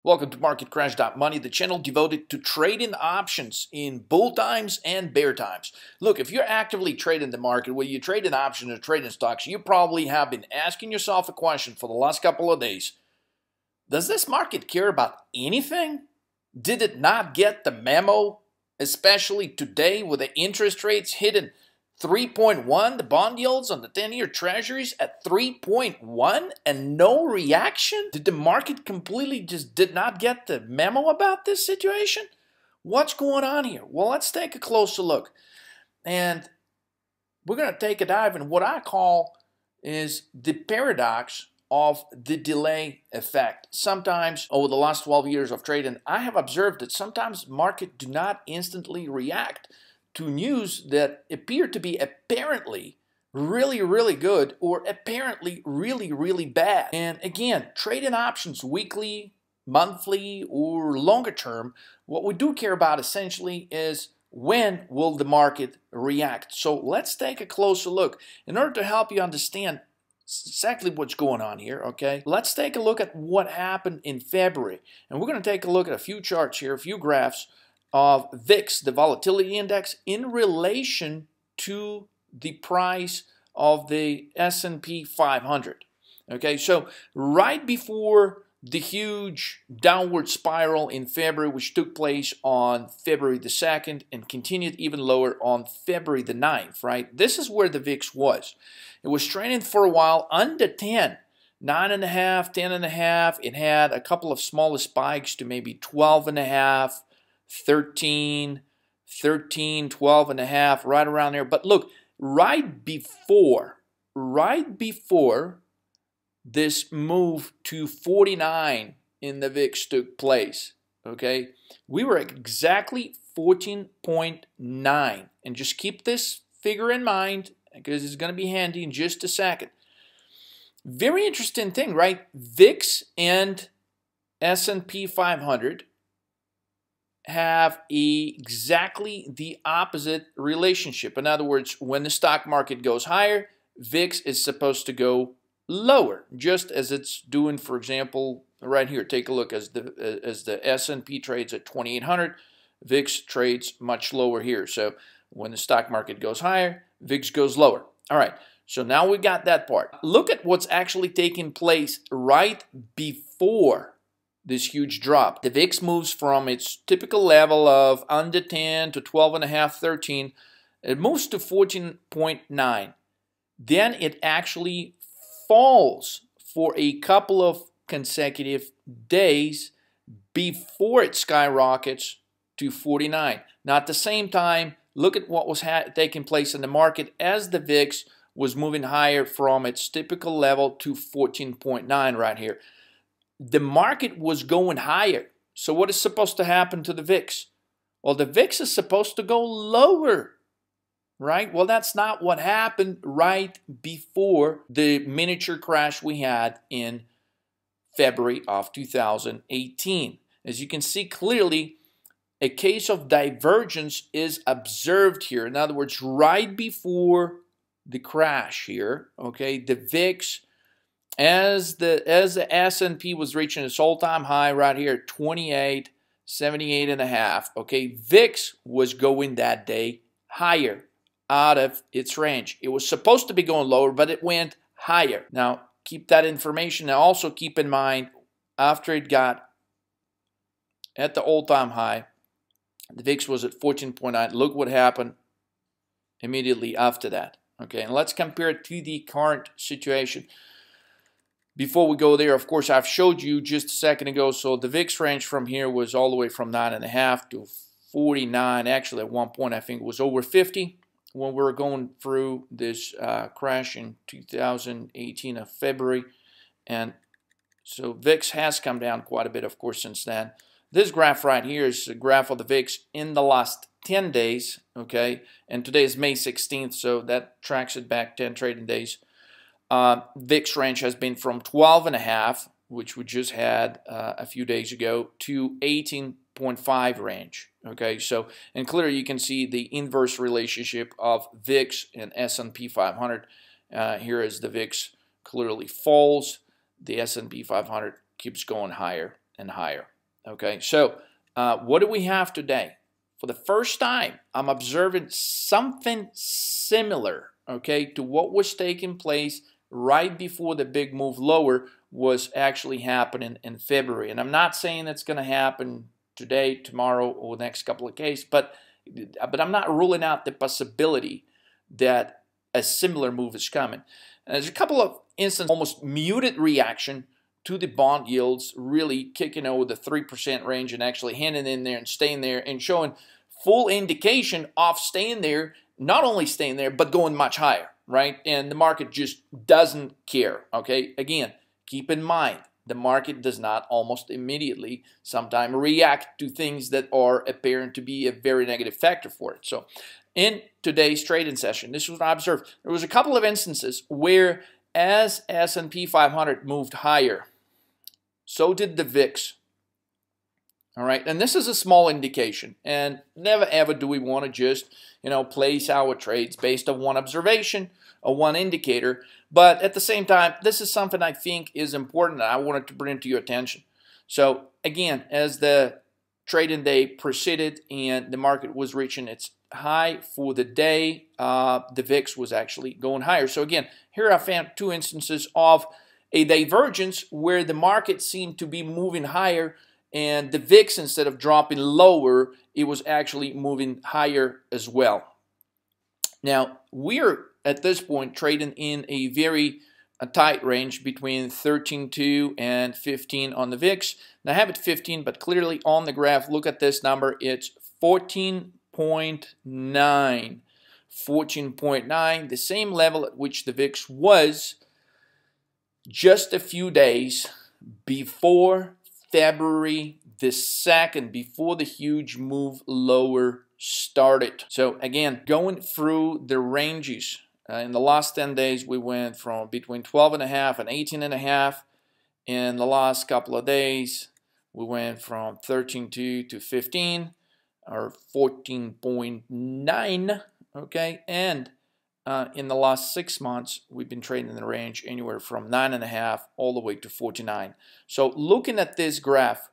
Welcome to MarketCrash.Money, the channel devoted to trading options in bull times and bear times. Look, if you're actively trading the market, whether you trade in options or trading stocks, you probably have been asking yourself a question for the last couple of days. Does this market care about anything? Did it not get the memo? Especially today with the interest rates hitting 3.1, the bond yields on the 10-year treasuries at 3.1 and no reaction? Did the market completely just did not get the memo about this situation? What's going on here? Well, let's take a closer look. And we're going to take a dive in what I call is the paradox of the delay effect. Sometimes over the last 12 years of trading, I have observed that sometimes market do not instantly react to news that appear to be apparently really good or apparently really bad. And again, trading options weekly, monthly, or longer term, what we do care about essentially is when will the market react. So let's take a closer look. In order to help you understand exactly what's going on here, okay, let's take a look at what happened in February. And we're going to take a look at a few charts here, a few graphs of VIX, the volatility index, in relation to the price of the S&P 500. Okay, so right before the huge downward spiral in February, which took place on February the 2nd and continued even lower on February the 9th, right? This is where the VIX was. It was trading for a while under 10. 9.5, 10.5. It had a couple of smaller spikes to maybe 12.5. 13, 12 and a half, right around there. But look, right before this move to 49 in the VIX took place, okay, we were at exactly 14.9. And just keep this figure in mind because it's going to be handy in just a second. Very interesting thing, right? VIX and S&P 500 have exactly the opposite relationship. In other words, when the stock market goes higher, VIX is supposed to go lower, just as it's doing, for example, right here. Take a look as the S&P trades at 2,800, VIX trades much lower here. So when the stock market goes higher, VIX goes lower. All right, so now we got that part. Look at what's actually taking place right before this huge drop. The VIX moves from its typical level of under 10 to 12.5, 13. It moves to 14.9. Then it actually falls for a couple of consecutive days before it skyrockets to 49. Now at the same time, look at what was taking place in the market as the VIX was moving higher from its typical level to 14.9 right here. The market was going higher. So what is supposed to happen to the VIX? Well, the VIX is supposed to go lower, right? Well, that's not what happened right before the miniature crash we had in February of 2018. As you can see clearly, a case of divergence is observed here. In other words, right before the crash here, okay, the VIX, as the S&P was reaching its all-time high right here, 28, 78.5, okay, VIX was going that day higher out of its range. It was supposed to be going lower, but it went higher. Now, keep that information. Now, also keep in mind, after it got at the all-time high, the VIX was at 14.9. Look what happened immediately after that, okay? And let's compare it to the current situation. Before we go there, of course, I've showed you just a second ago. So the VIX range from here was all the way from 9.5 to 49. Actually, at one point, I think it was over 50 when we were going through this crash in 2018 of February. And so VIX has come down quite a bit, of course, since then. This graph right here is a graph of the VIX in the last 10 days, okay? And today is May 16th, so that tracks it back 10 trading days. VIX range has been from 12.5, which we just had a few days ago, to 18.5 range. Okay, so and clearly you can see the inverse relationship of VIX and S&P 500. Here as the VIX clearly falls, the S&P 500 keeps going higher and higher. Okay, so what do we have today? For the first time, I'm observing something similar, okay, to what was taking place right before the big move lower was actually happening in February. And I'm not saying it's going to happen today, tomorrow, or the next couple of days, but I'm not ruling out the possibility that a similar move is coming. And there's a couple of instances, almost muted reaction to the bond yields really kicking over the 3% range and actually hanging in there and staying there and showing full indication of staying there, not only staying there, but going much higher, right? And the market just doesn't care, okay? Again, keep in mind, the market does not almost immediately sometimes react to things that are apparent to be a very negative factor for it. So in today's trading session, this was what I observed. There was a couple of instances where as S&P 500 moved higher, so did the VIX. All right, and this is a small indication, and never ever do we want to just, place our trades based on one observation or one indicator. But at the same time, this is something I think is important that I wanted to bring to your attention. So again, as the trading day proceeded and the market was reaching its high for the day, the VIX was actually going higher. So again, here I found two instances of a divergence where the market seemed to be moving higher and the VIX, instead of dropping lower, it was actually moving higher as well. Now, we're at this point trading in a very tight range between 13.2 and 15 on the VIX. Now, I have it 15, but clearly on the graph, look at this number. It's 14.9. 14.9, the same level at which the VIX was just a few days before February the 2nd, before the huge move lower started. So again, going through the ranges, in the last 10 days, we went from between 12.5 and 18.5. In the last couple of days, we went from 13.2 to 15, or 14.9, okay? And in the last 6 months, we've been trading in the range anywhere from 9.5 all the way to 49. So looking at this graph,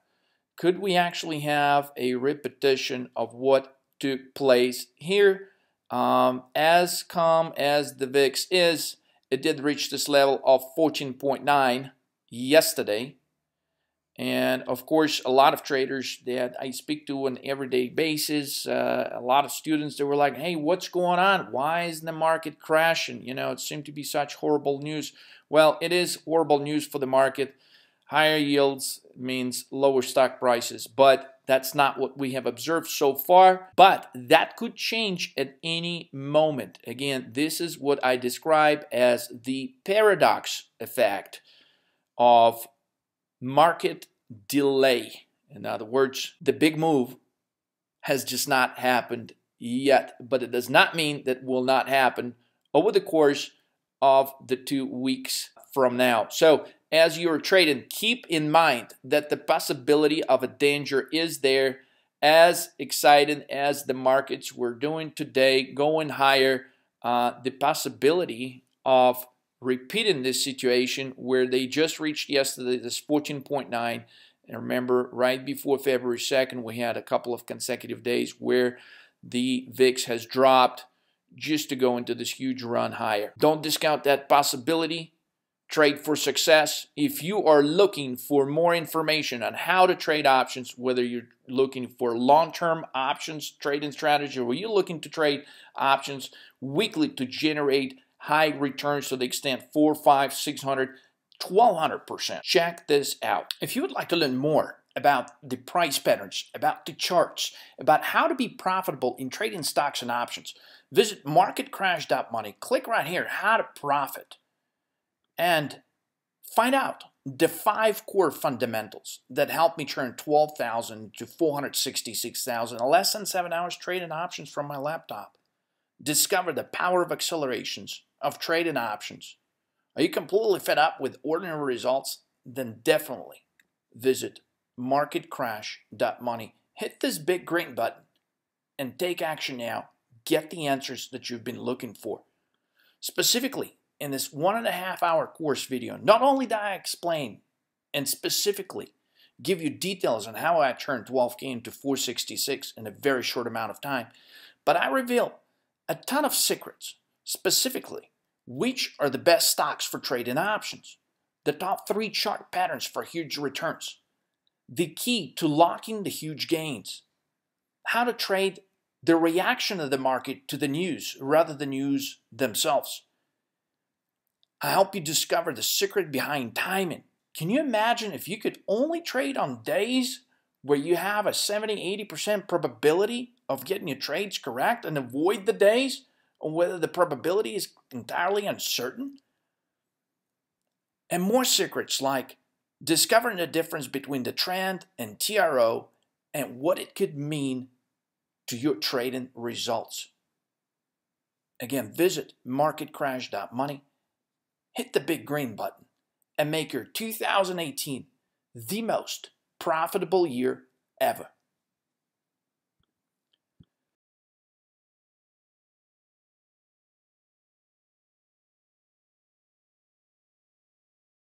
could we actually have a repetition of what took place here? As calm as the VIX is, it did reach this level of 14.9 yesterday. And of course, a lot of traders that I speak to on an everyday basis, a lot of students that were like, hey, what's going on? Why is the market crashing? It seemed to be such horrible news. Well, it is horrible news for the market. Higher yields means lower stock prices, but that's not what we have observed so far. But that could change at any moment. Again, this is what I describe as the paradox effect of market delay. In other words, the big move has just not happened yet, but it does not mean that will not happen over the course of the 2 weeks from now. So as you're trading, keep in mind that the possibility of a danger is there. As exciting as the markets were doing today, going higher, the possibility of repeating this situation where they just reached yesterday this 14.9, and remember right before February 2nd we had a couple of consecutive days where the VIX has dropped just to go into this huge run higher. Don't discount that possibility. Trade for success. If you are looking for more information on how to trade options, whether you're looking for long-term options trading strategy or you're looking to trade options weekly to generate high returns to the extent 400, 500, 600, 1200%. Check this out. If you would like to learn more about the price patterns, about the charts, about how to be profitable in trading stocks and options, visit marketcrash.money. Click right here, how to profit, and find out the 5 core fundamentals that help me turn 12,000 to 466,000 in less than 7 hours trading options from my laptop. Discover the power of accelerations of trading options. Are you completely fed up with ordinary results? Then definitely visit marketcrash.money. Hit this big green button and take action now. Get the answers that you've been looking for. Specifically, in this 1.5 hour course video, not only do I explain and specifically give you details on how I turned 12K into 466 in a very short amount of time. But I reveal a ton of secrets, specifically which are the best stocks for trading options, the top 3 chart patterns for huge returns, the key to locking the huge gains, how to trade the reaction of the market to the news rather than news themselves. I help you discover the secret behind timing. Can you imagine if you could only trade on days where you have a 70-80% probability of getting your trades correct and avoid the days on whether the probability is entirely uncertain? And more secrets like discovering the difference between the trend and TRO and what it could mean to your trading results. Again, visit marketcrash.money, hit the big green button, and make your 2018 the most profitable year ever.